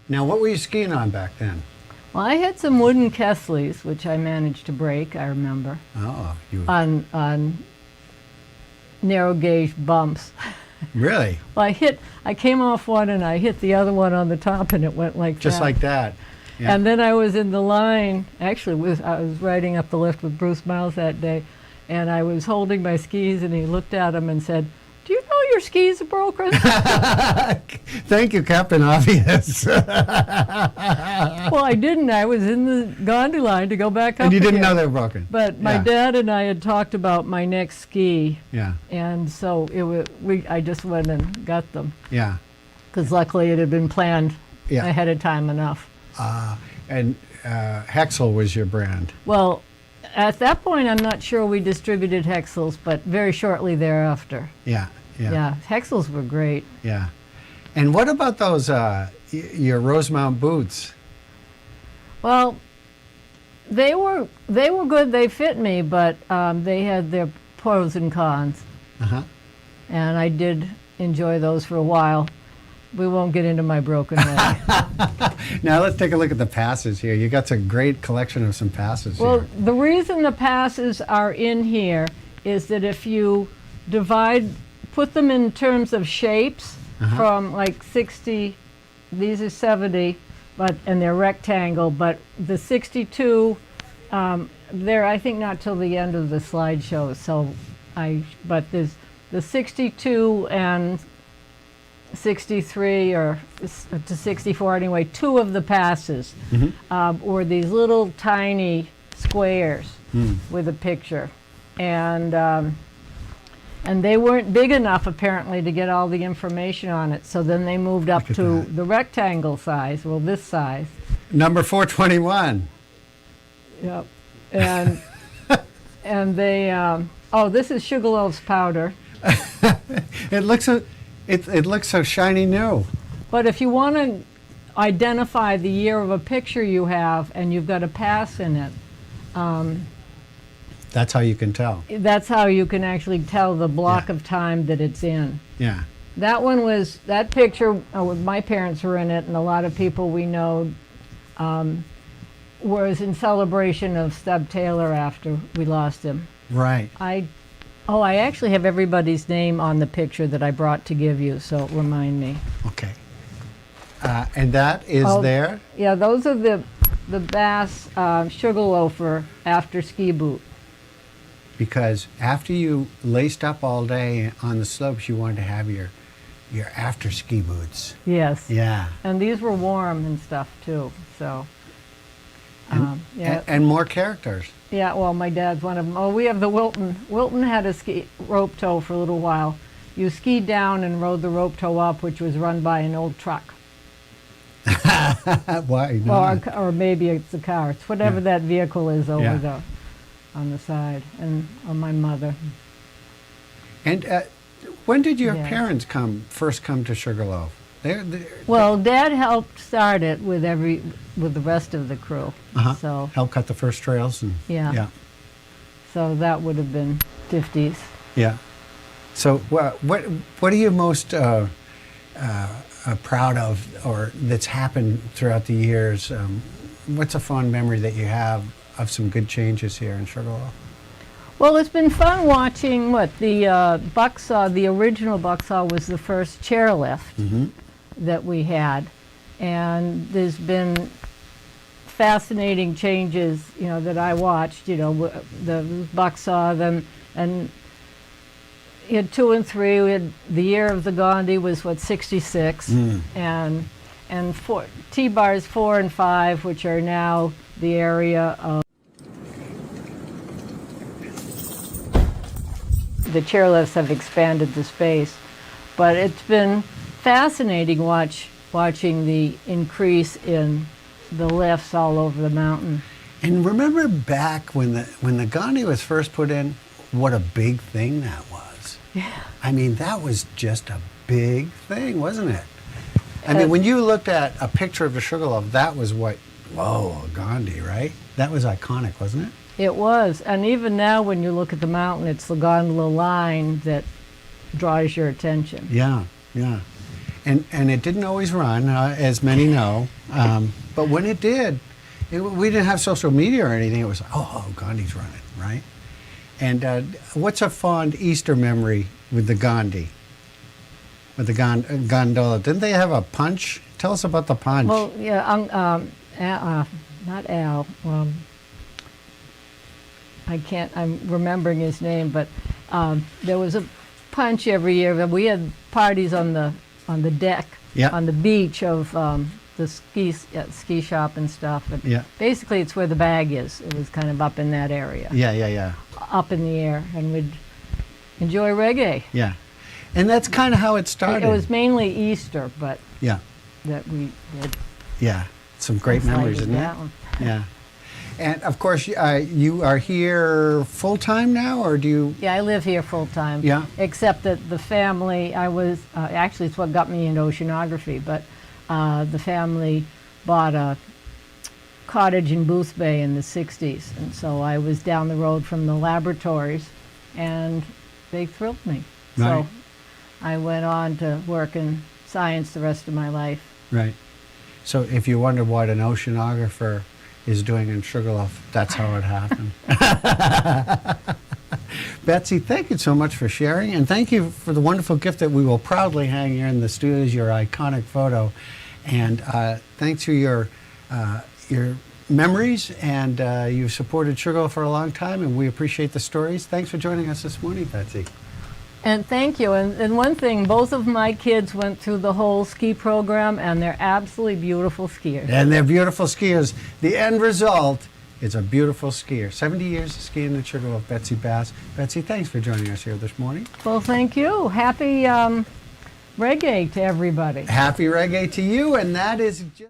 Now, what were you skiing on back then? Well, I had some wooden Kessleys, which I managed to break, I remember, Oh, you on narrow gauge bumps. really? Well, I came off one and I hit the other one on the top and it went like Just that. like that. Yeah. And then I was in the line, actually I was riding up the lift with Bruce Miles that day, and I was holding my skis and he looked at them and said, "Do you know your skis are broken?" Thank you, Captain Obvious. Well, I didn't. I was in the Gandhi line to go back up And you didn't again. know they were broken. But my Yeah. dad and I had talked about my next ski, Yeah, and so I just went and got them, yeah, because luckily it had been planned yeah. ahead of time enough. And Hexel was your brand. Well, at that point, I'm not sure we distributed Hexels, but very shortly thereafter. Yeah, yeah, Yeah, Hexels were great. yeah. And what about those, your Rosemount boots? Well, they were good. They fit me, but they had their pros and cons. Uh-huh. And I did enjoy those for a while. We won't get into my broken leg. Now let's take a look at the passes here. You got a great collection of some passes Well, here. the reason the passes are in here is that if you put them in terms of shapes, from like 60, these are 70, and they're rectangle, but the 62, they're, I think, not till the end of the slideshow, but there's the 62 and 63 or to 64 anyway, two of the passes were these little tiny squares with a picture, and they weren't big enough apparently to get all the information on it, so then they moved up Look at to that. the rectangle size, well, this size. Number 421. Yep. And and they this is Sugarloaf's powder. It looks so shiny new. But if you want to identify the year of a picture you have and you've got a pass in it, That's how you can tell. that's how you can actually tell the block Yeah. of time that it's in. Yeah. That picture, my parents were in it, and a lot of people we know was in celebration of Stub Taylor after we lost him. Right. I actually have everybody's name on the picture that I brought to give you, so remind me. Okay. And that is there? Yeah, those are the Bass Sugarloafer after ski boot. Because after you laced up all day on the slopes, you wanted to have your after ski boots. Yes. Yeah. And these were warm and stuff too, so. Yeah. And more characters. Yeah, well, my dad's one of them. Oh, we have the Wilton. Wilton had a ski rope tow for a little while. You skied down and rode the rope tow up, which was run by an old truck. Why not? Or maybe it's a car. It's whatever Yeah. that vehicle is over Yeah. on the side. And my mother. And when did your Yeah. parents first come to Sugarloaf? Well, Dad helped start it with the rest of the crew. So helped cut the first trails and Yeah. yeah. so that would have been 50s. Yeah. So what are you most proud of, or that's happened throughout the years? What's a fond memory that you have of some good changes here in Sugarloaf? Well, it's been fun watching the Bucksaw. The original Bucksaw was the first chairlift that we had, and there's been fascinating changes, that I watched. The Bucksaw, then, and you had 2 and 3. We had the year of the Gandhi was 66, and T-bars 4 and 5, which are now the area of. The chairlifts have expanded the space, but it's been fascinating watching the increase in the lifts all over the mountain. And remember back when the Gandhi was first put in, what a big thing that was. Yeah. I mean, that was just a big thing, wasn't it? I mean, when you looked at a picture of the Sugarloaf, that was a Gandhi, right? That was iconic, wasn't it? It was, and even now when you look at the mountain, it's the gondola line that draws your attention. Yeah, yeah. and it didn't always run, as many know. But when it did, we didn't have social media or anything. It was, oh, Gandhi's running, right? And what's a fond Easter memory with the Gandhi? With the gondola? Didn't they have a punch? Tell us about the punch. Well, yeah, not Al. I'm remembering his name, but there was a punch every year. We had parties on the deck, Yeah. on the beach of the ski shop and stuff. And Yeah. basically, it's where the bag is. It was kind of up in that area, Yeah. up in the air, and we'd enjoy reggae. Yeah. And that's kind of how it started. It was mainly Easter, but Yeah. that we did. Yeah. Some great memories, isn't it? Down. Yeah. And of course, you are here full time now, or do you? Yeah, I live here full time. Yeah. Except that the family, actually it's what got me into oceanography, but the family bought a cottage in Booth Bay in the 60s. And so I was down the road from the laboratories, and they thrilled me. Right. So I went on to work in science the rest of my life. Right. So if you wonder what an oceanographer is doing in Sugarloaf, that's how it happened. Betsy, thank you so much for sharing, and thank you for the wonderful gift that we will proudly hang here in the studios, your iconic photo. And thanks for your memories, and you've supported Sugarloaf for a long time, and we appreciate the stories. Thanks for joining us this morning, Betsy. And thank you. And one thing, both of my kids went through the whole ski program, and they're absolutely beautiful skiers. And they're beautiful skiers. The end result is a beautiful skier. 70 years of skiing in Sugarloaf, Betsy Bass. Betsy, thanks for joining us here this morning. Well, thank you. Happy reggae to everybody. Happy reggae to you, and that is just